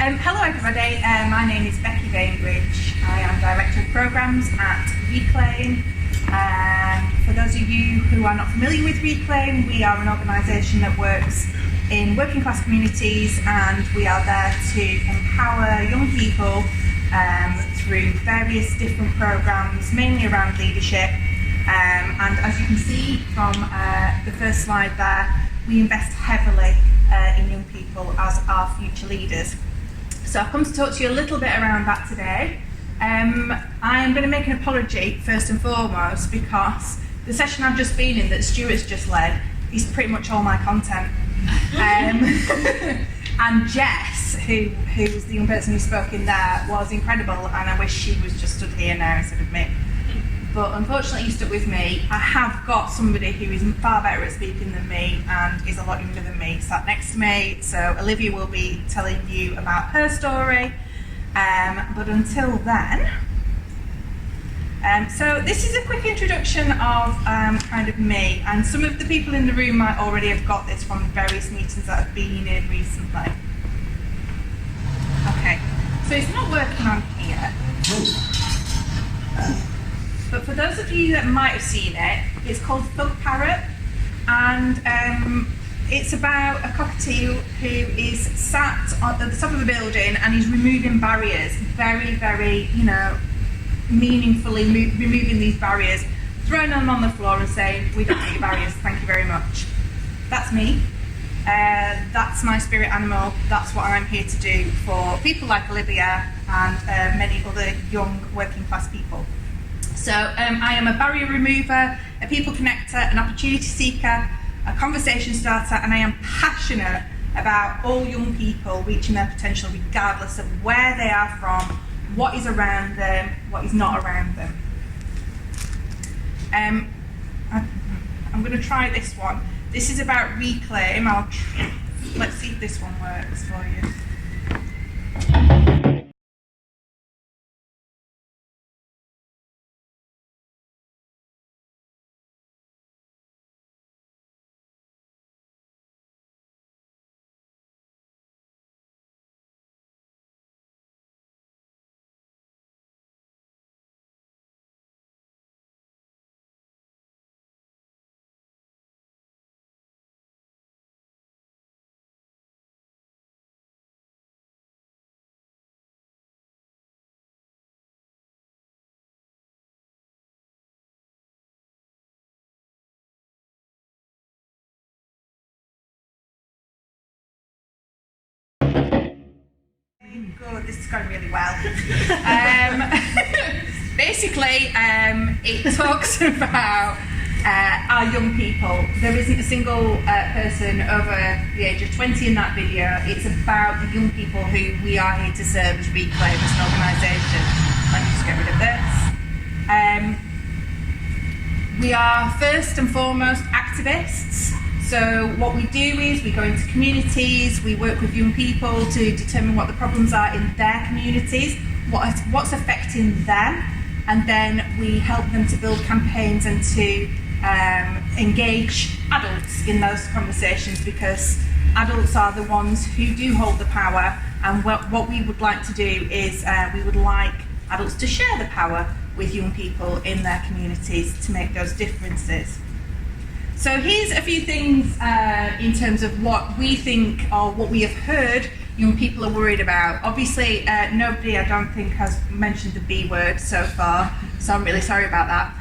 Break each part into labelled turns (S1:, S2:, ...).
S1: Hello everybody, my name is Becky Bainridge. I am Director of Programmes at Reclaim. For those of you who are not familiar with Reclaim, we are an organisation that works in working class communities, and we are there to empower young people through various different programmes, mainly around leadership. And as you can see from the first slide there, we invest heavily in young people as our future leaders. So I've come to talk to you a little bit around that today. I'm going to make an apology first and foremost, because the session I've just been in that Stuart's just led is pretty much all my content. And Jess, who was the young person who spoke in there, was incredible, and I wish she was just stood here now instead of me. But unfortunately you stuck with me. I have got somebody who is far better at speaking than me and is a lot younger than me sat next to me. So Olivia will be telling you about her story. But until then, so this is a quick introduction of kind of me, and some of the people in the room might already have got this from various meetings that I've been in recently. Okay, so it's not working on here. But for those of you that might have seen it, it's called Thug Parrot, and it's about a cockatiel who is sat at the top of a building and he's removing barriers, very, very, meaningfully removing these barriers, throwing them on the floor and saying, "We don't need barriers, thank you very much." That's me. That's my spirit animal. That's what I'm here to do for people like Olivia and many other young working class people. So I am a barrier remover, a people connector, an opportunity seeker, a conversation starter, and I am passionate about all young people reaching their potential regardless of where they are from, what is around them, what is not around them. I'm going to try this one. This is about Reclaim. Let's see if this one works for you. Good, this is going really well. Basically, it talks about our young people. There isn't a single person over the age of 20 in that video. It's about the young people who we are here to serve as Reclaim as an organisation. Let me just get rid of this. We are first and foremost activists. So what we do is we go into communities, we work with young people to determine what the problems are in their communities, what's affecting them, and then we help them to build campaigns and to engage adults in those conversations, because adults are the ones who do hold the power, and what we would like to do is we would like adults to share the power with young people in their communities to make those differences. So here's a few things in terms of what we think or what we have heard young people are worried about. Obviously, nobody, I don't think, has mentioned the B word so far, so I'm really sorry about that.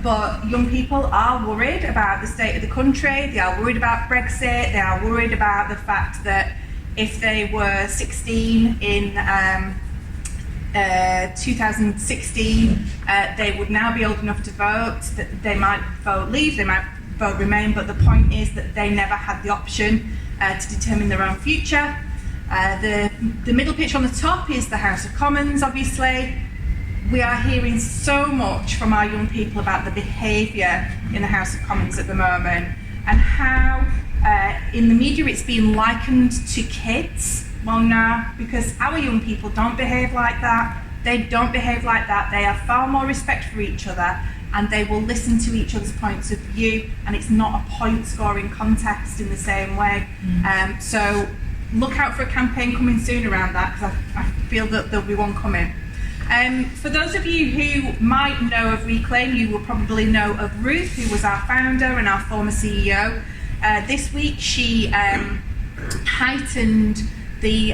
S1: But young people are worried about the state of the country, they are worried about Brexit, they are worried about the fact that if they were 16 in 2016, they would now be old enough to vote, that they might vote leave, they might vote remain, but the point is that they never had the option to determine their own future. The middle picture on the top is the House of Commons, obviously. We are hearing so much from our young people about the behaviour in the House of Commons at the moment, and how in the media it's being likened to kids. Well, no, because our young people don't behave like that. They don't behave like that. They have far more respect for each other, and they will listen to each other's points of view, and it's not a point scoring contest in the same way. So look out for a campaign coming soon around that, because I feel that there'll be one coming. For those of you who might know of Reclaim, you will probably know of Ruth, who was our founder and our former CEO. This week she heightened the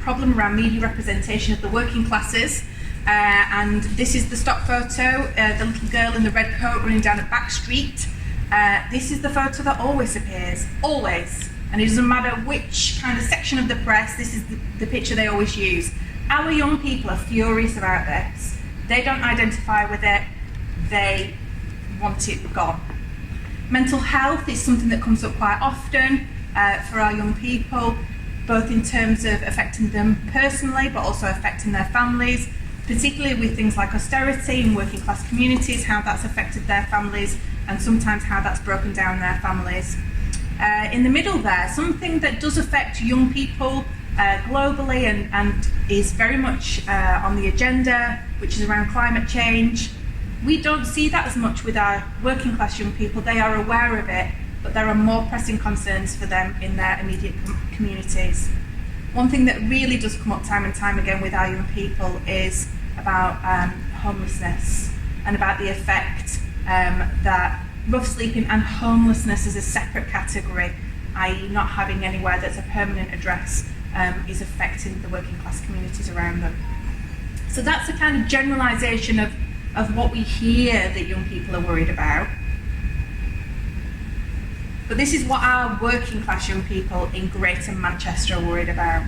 S1: problem around media representation of the working classes. And this is the stock photo, the little girl in the red coat running down a back street. This is the photo that always appears, always. And it doesn't matter which kind of section of the press, this is the picture they always use. Our young people are furious about this. They don't identify with it, they want it gone. Mental health is something that comes up quite often for our young people, both in terms of affecting them personally, but also affecting their families, particularly with things like austerity in working class communities, how that's affected their families, and sometimes how that's broken down their families. In the middle there, something that does affect young people globally and is very much on the agenda, which is around climate change. We don't see that as much with our working class young people. They are aware of it, but there are more pressing concerns for them in their immediate communities. One thing that really does come up time and time again with our young people is about homelessness, and about the effect that rough sleeping and homelessness as a separate category, i.e. not having anywhere that's a permanent address, is affecting the working class communities around them. So that's a kind of generalisation of what we hear that young people are worried about. But this is what our working class young people in Greater Manchester are worried about.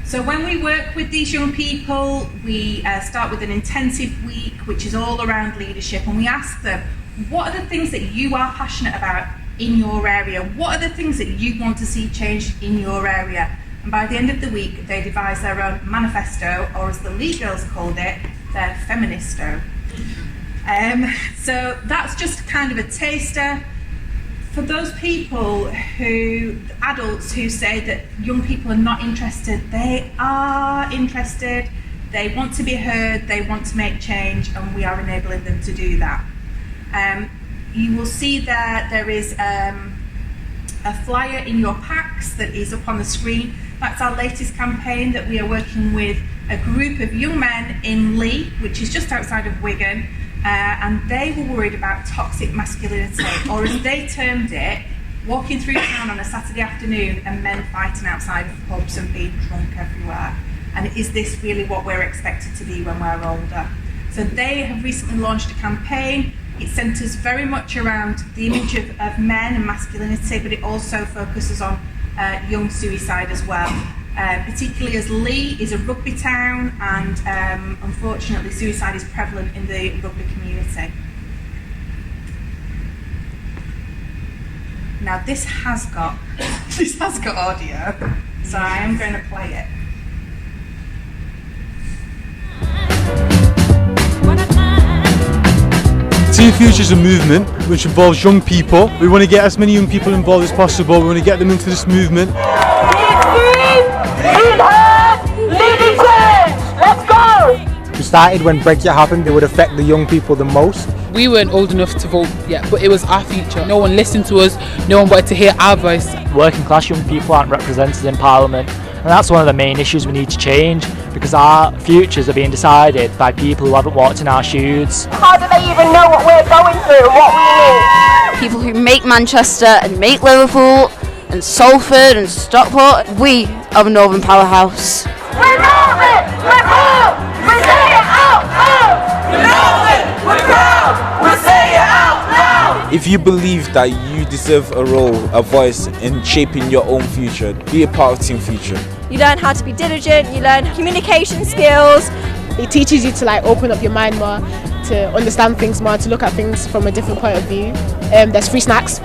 S1: So when we work with these young people, we start with an intensive week, which is all around leadership, and we ask them, what are the things that you are passionate about in your area? What are the things that you want to see changed in your area? And by the end of the week, they devise their own manifesto, or as the League Girls called it, their feministo. So that's just kind of a taster. For those people adults who say that young people are not interested, they are interested, they want to be heard, they want to make change, and we are enabling them to do that. You will see there is a flyer in your packs that is up on the screen. That's our latest campaign that we are working with a group of young men in Lee, which is just outside of Wigan, and they were worried about toxic masculinity, or as they termed it, walking through town on a Saturday afternoon and men fighting outside of pubs and being drunk everywhere. And is this really what we're expected to be when we're older? So they have recently launched a campaign. It centres very much around the image of men and masculinity, but it also focuses on young suicide as well. Particularly as Lee is a rugby town, and unfortunately suicide is prevalent in the rugby community. Now this has got audio, so I am going to play it.
S2: Team Future is a movement which involves young people. We want to get as many young people involved as possible. We want to get them into this movement.
S3: Let's go! We started when Brexit happened. It would affect the young people the most.
S4: We weren't old enough to vote yet, but it was our future. No one listened to us, no one wanted to hear our voice.
S5: Working class young people aren't represented in Parliament, and that's one of the main issues we need to change, because our futures are being decided by people who haven't walked in our shoes.
S6: How do they even know what we're going through and what we need?
S7: People who make Manchester and make Liverpool and Salford and Stockport, we are a northern powerhouse.
S6: We're Northern! We're proud! We say it out loud! We're Northern! We're proud! We say it out loud!
S8: If you believe that you deserve a role, a voice in shaping your own future, be a part of Team Future.
S9: You learn how to be diligent, you learn communication skills.
S10: It teaches you to open up your mind more, to understand things more, to look at things from a different point of view. There's free snacks.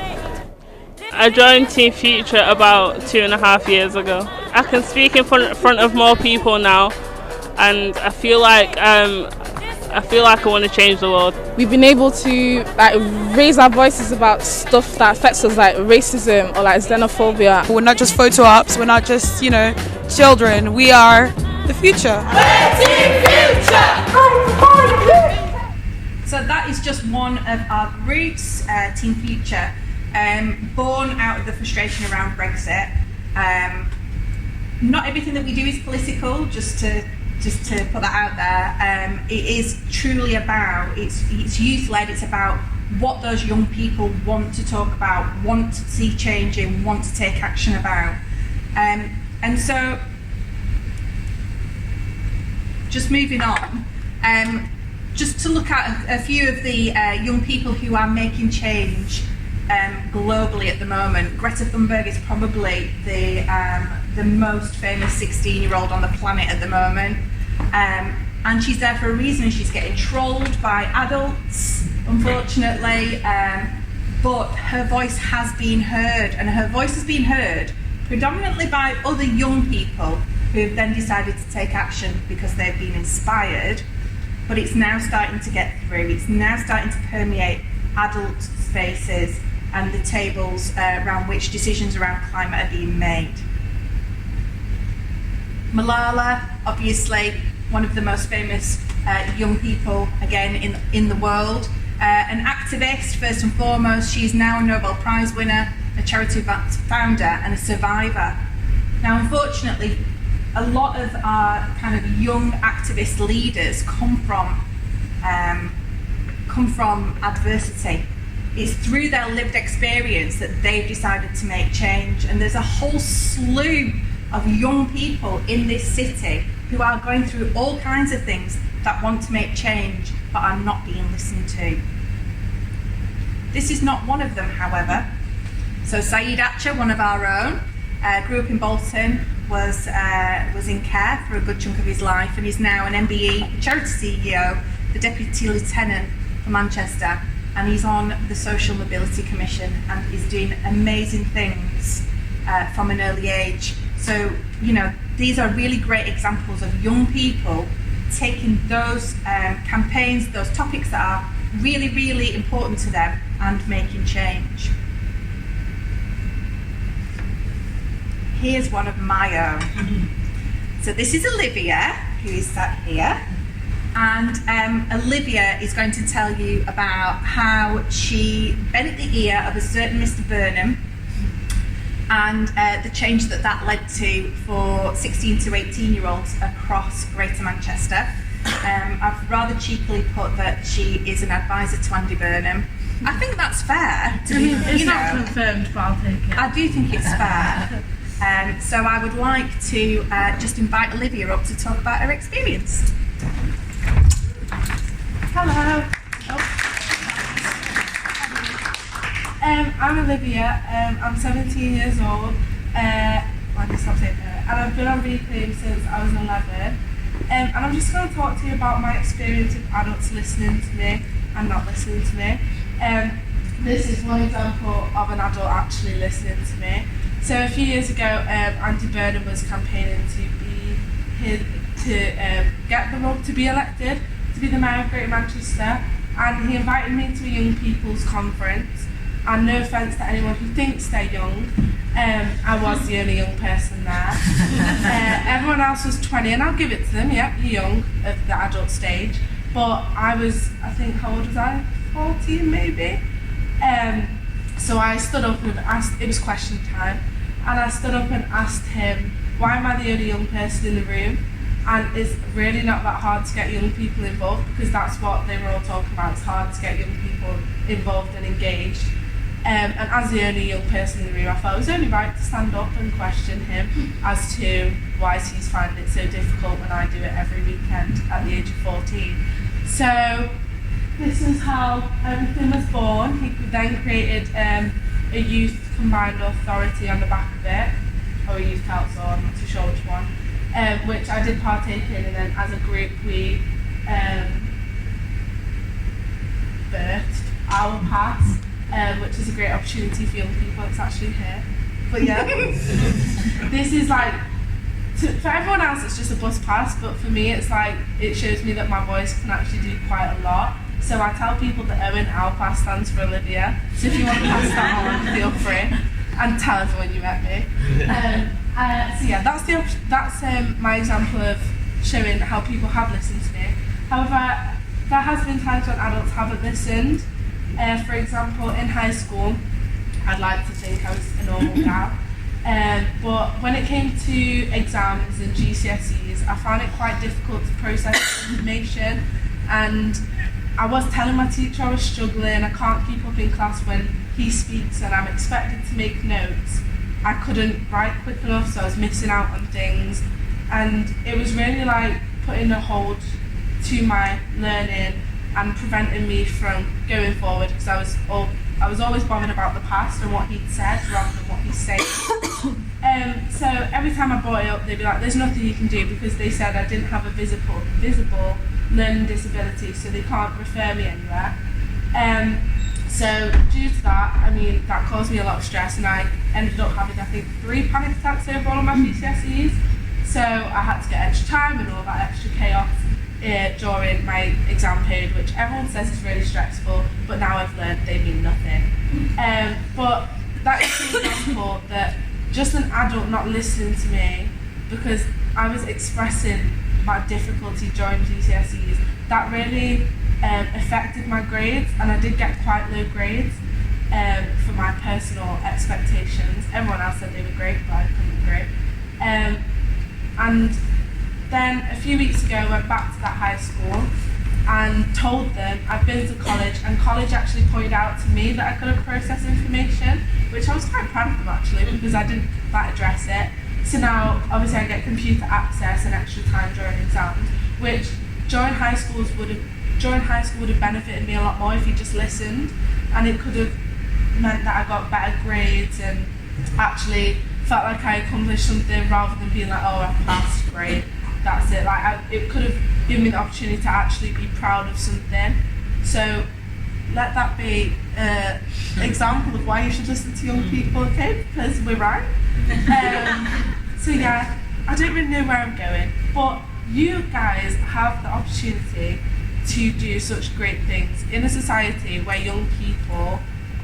S11: I joined Team Future about 2.5 years ago. I can speak in front of more people now, and I feel like I want to change the world.
S10: We've been able to raise our voices about stuff that affects us, like racism or xenophobia.
S12: We're not just photo ops, we're not just, children. We are the future.
S6: We're Team Future!
S1: So that is just one of our groups, Team Future, born out of the frustration around Brexit. not everything that we do is political, just to put that out there. It is truly about, it's youth-led, it's about what those young people want to talk about, want to see change in, want to take action about. And so, just moving on, just to look at a few of the young people who are making change globally at the moment. Greta Thunberg is probably the most famous 16-year-old on the planet at the moment, and she's there for a reason. She's getting trolled by adults, unfortunately, but her voice has been heard, and her voice has been heard predominantly by other young people who have then decided to take action because they've been inspired. But it's now starting to get through. It's now starting to permeate adult spaces and the tables around which decisions around climate are being made. Malala, obviously, one of the most famous young people, again, in the world. An activist, first and foremost. She is now a Nobel Prize winner, a charity founder, and a survivor. Now, unfortunately, a lot of our kind of young activist leaders come from adversity. It's through their lived experience that they've decided to make change, and there's a whole slew of young people in this city who are going through all kinds of things that want to make change but are not being listened to. This is not one of them, however. So Saeed Acher, one of our own, grew up in Bolton, was in care for a good chunk of his life, and is now an MBE, charity CEO, the Deputy Lieutenant for Manchester, and he's on the Social Mobility Commission and is doing amazing things from an early age. So, you know, these are really great examples of young people taking those campaigns, those topics that are really, really important to them and making change. Here's one of my own. So this is Olivia, who is sat here. And Olivia is going to tell you about how she bent the ear of a certain Mr. Burnham and the change that led to for 16 to 18-year-olds across Greater Manchester. I've rather cheekily put that she is an advisor to Andy Burnham. I think that's fair.
S13: It's not confirmed, but I'll take it.
S1: I do think it's fair. So I would like to just invite Olivia up to talk about her experience.
S13: Hello. I'm Olivia. I'm 17 years old. And I've been on Reclaim since I was 11. And I'm just going to talk to you about my experience of adults listening to me and not listening to me. This is one example of an adult actually listening to me. So a few years ago, Andy Burnham was campaigning to get the role to be elected to be the Mayor of Greater Manchester, and he invited me to a young people's conference. And no offence to anyone who thinks they're young, I was the only young person there. Everyone else was 20, and I'll give it to them, yep, you're young at the adult stage. But I was, I think, how old was I? 14 maybe? So I stood up and asked, it was question time, and I stood up and asked him, why am I the only young person in the room? And it's really not that hard to get young people involved, because that's what they were all talking about. It's hard to get young people involved and engaged. And as the only young person in the room, I felt it was only right to stand up and question him as to why he's finding it so difficult when I do it every weekend at the age of 14. So this is how everything was born. He then created a youth combined authority on the back of it, or a youth council, I'm not too sure which one, which I did partake in, and then as a group we birthed our pass, which is a great opportunity for young people. It's actually here, but yeah. This is like, for everyone else it's just a bus pass, but for me it's like, it shows me that my voice can actually do quite a lot. So I tell people that Owen, our pass stands for Olivia, so if you want to pass that on, feel free, and tell everyone you met me. So yeah, that's my example of showing how people have listened to me. However, there has been times when adults haven't listened. For example, in high school, I'd like to think I was a normal gal. But when it came to exams and GCSEs, I found it quite difficult to process information, and I was telling my teacher I was struggling. I can't keep up in class when he speaks and I'm expected to make notes. I couldn't write quick enough, so I was missing out on things, and it was really like putting a hold to my learning and preventing me from going forward, because I was always bothered about the past and what he'd said rather than what he's saying. So every time I brought it up, they'd be like, there's nothing you can do, because they said I didn't have a visible learning disability, so they can't refer me anywhere. So due to that, I mean, that caused me a lot of stress, and I ended up having, I think, 3 panic attacks over all of my GCSEs. So I had to get extra time and all that extra chaos during my exam period, which everyone says is really stressful, but now I've learned they mean nothing. But that is an example that just an adult not listening to me because I was expressing my difficulty during GCSEs, that really affected my grades, and I did get quite low grades for my personal expectations. Everyone else said they were great, but I couldn't be great. And then a few weeks ago I went back to that high school and told them I'd been to college, and college actually pointed out to me that I couldn't process information, which I was quite proud of them actually, because I didn't address it. So now obviously I get computer access and extra time during exams, which during high school would have benefited me a lot more if you just listened, and it could have meant that I got better grades and actually felt like I accomplished something rather than being like, oh, I passed, great, that's it. Like it could have given me the opportunity to actually be proud of something. So let that be an example of why you should listen to young people, okay? Because we're right. So yeah, I don't really know where I'm going, but you guys have the opportunity to do such great things in a society where young people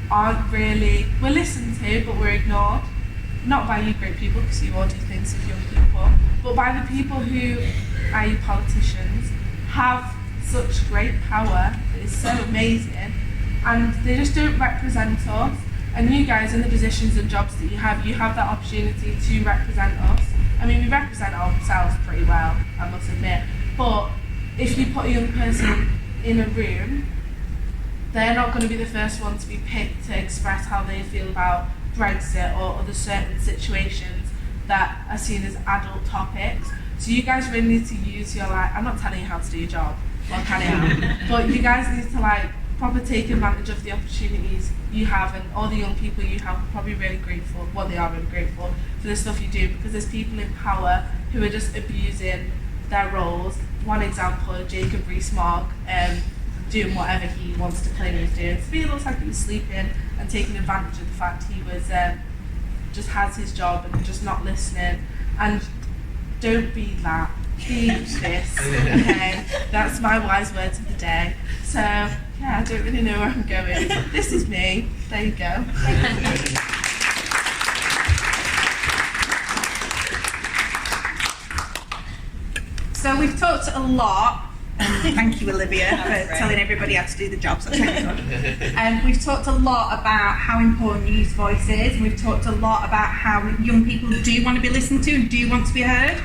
S13: aren't really, we're listened to, but we're ignored. Not by you great people, because you all do things with young people, but by the people who, i.e. politicians, have such great power that is so amazing, and they just don't represent us. And you guys in the positions and jobs that you have that opportunity to represent us. I mean, we represent ourselves pretty well, I must admit, but if you put a young person in a room, they're not going to be the first one to be picked to express how they feel about Brexit or other certain situations that are seen as adult topics. So you guys really need to use your, like, I'm not telling you how to do your job, or can I? But you guys need to like proper take advantage of the opportunities you have, and all the young people you have are probably really grateful, well, they are really grateful for the stuff you do, because there's people in power who are just abusing their roles. One example, Jacob Rees-Mogg, doing whatever he wants to claim he's doing. To me, it looks like he was sleeping and taking advantage of the fact he was just has his job and just not listening. And don't be that. Be this. Okay, that's my wise words of the day. So yeah, I don't really know where I'm going. This is me. There you go. Thank you.
S1: So we've talked a lot. Thank you, Olivia, for telling everybody how to do the jobs. That's really good. We've talked a lot about how important youth voice is, and we've talked a lot about how young people do want to be listened to and do want to be heard.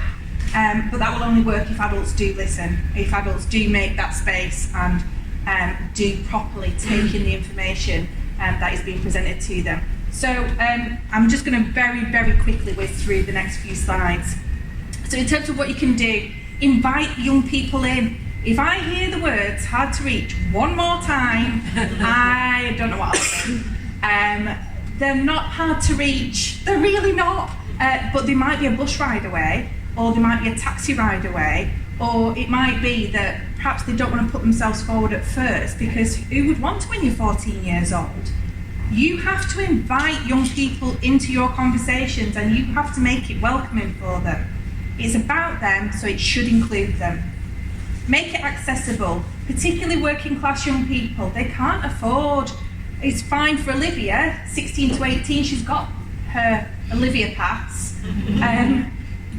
S1: But that will only work if adults do listen, if adults do make that space and do properly take in the information that is being presented to them. So I'm just going to very, very quickly whiz through the next few slides. So in terms of what you can do, invite young people in. If I hear the words hard to reach one more time, I don't know what I'll do. They're not hard to reach, they're really not, but they might be a bus ride away, or they might be a taxi ride away, or it might be that perhaps they don't want to put themselves forward at first, because who would want to when you're 14 years old? You have to invite young people into your conversations, and you have to make it welcoming for them. It's about them, so it should include them. Make it accessible, particularly working class young people. They can't afford, it's fine for Olivia, 16 to 18, she's got her Olivia pass,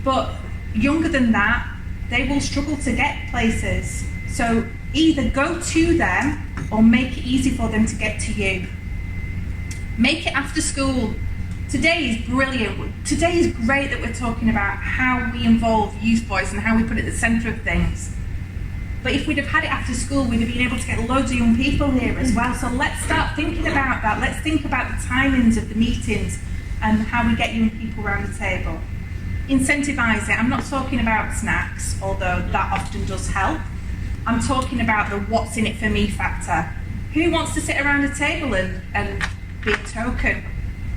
S1: but younger than that, they will struggle to get places. So either go to them or make it easy for them to get to you. Make it after school. Today is brilliant. Today is great that we're talking about how we involve youth voice and how we put it at the centre of things. But if we'd have had it after school, we'd have been able to get loads of young people here as well. So let's start thinking about that. Let's think about the timings of the meetings and how we get young people around the table. Incentivise it. I'm not talking about snacks, although that often does help. I'm talking about the what's in it for me factor. Who wants to sit around a table and be a token?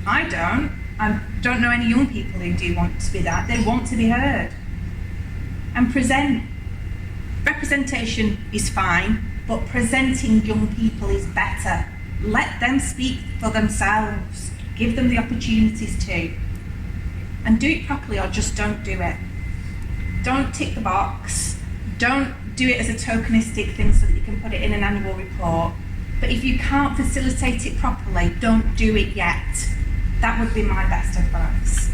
S1: I don't. I don't know any young people who do want to be that. They want to be heard. And present. Representation is fine, but presenting young people is better. Let them speak for themselves. Give them the opportunities to. And do it properly or just don't do it. Don't tick the box. Don't do it as a tokenistic thing so that you can put it in an annual report. But if you can't facilitate it properly, don't do it yet. That would be my best advice.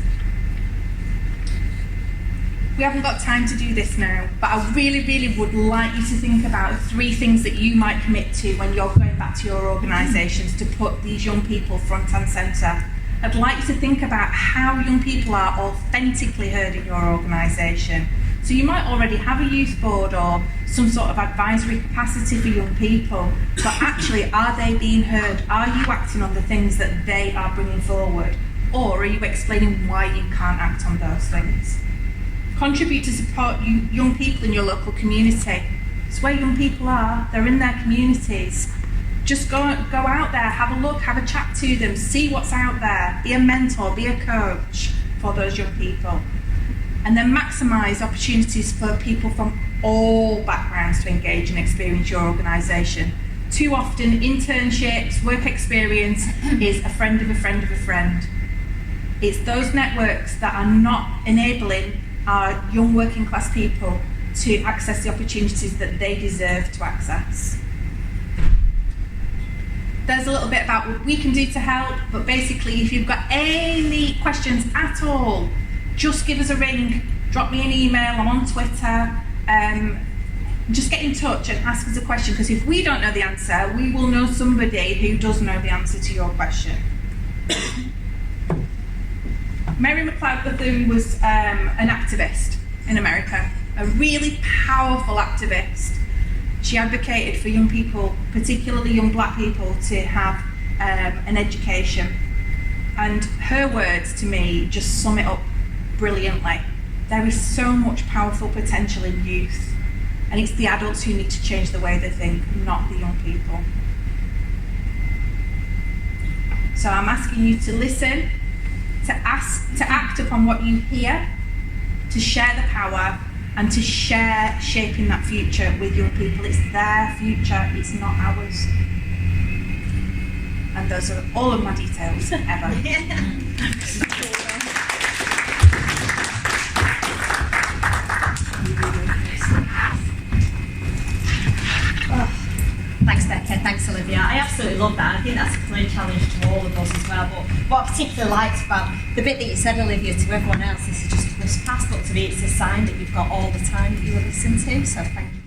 S1: We haven't got time to do this now, but I really, really would like you to think about 3 things that you might commit to when you're going back to your organisations to put these young people front and centre. I'd like you to think about how young people are authentically heard in your organisation. So you might already have a youth board or some sort of advisory capacity for young people, but actually, are they being heard? Are you acting on the things that they are bringing forward? Or are you explaining why you can't act on those things? Contribute to support young people in your local community. It's where young people are, they're in their communities. Just go out there, have a look, have a chat to them, see what's out there, be a mentor, be a coach for those young people. And then maximise opportunities for people from all backgrounds to engage and experience your organisation. Too often, internships, work experience is a friend of a friend of a friend. It's those networks that are not enabling our young working class people to access the opportunities that they deserve to access. There's a little bit about what we can do to help, but basically if you've got any questions at all, just give us a ring, drop me an email, I'm on Twitter, just get in touch and ask us a question, because if we don't know the answer, we will know somebody who does know the answer to your question. Mary McLeod Bethune was an activist in America, a really powerful activist. She advocated for young people, particularly young black people, to have an education. And her words to me just sum it up brilliantly. There is so much powerful potential in youth, and it's the adults who need to change the way they think, not the young people. So I'm asking you to listen, to act upon what you hear, to share the power, and to share shaping that future with young people. It's their future, it's not ours. And those are all of my details ever.
S14: Thanks, Becky. Thanks, Olivia. I absolutely love that. I think that's a clear challenge to all of us as well. But what I particularly liked about the bit that you said, Olivia, to everyone else, this is just a plus pass, but to me it's a sign that you've got all the time that you will listen to. So thank you.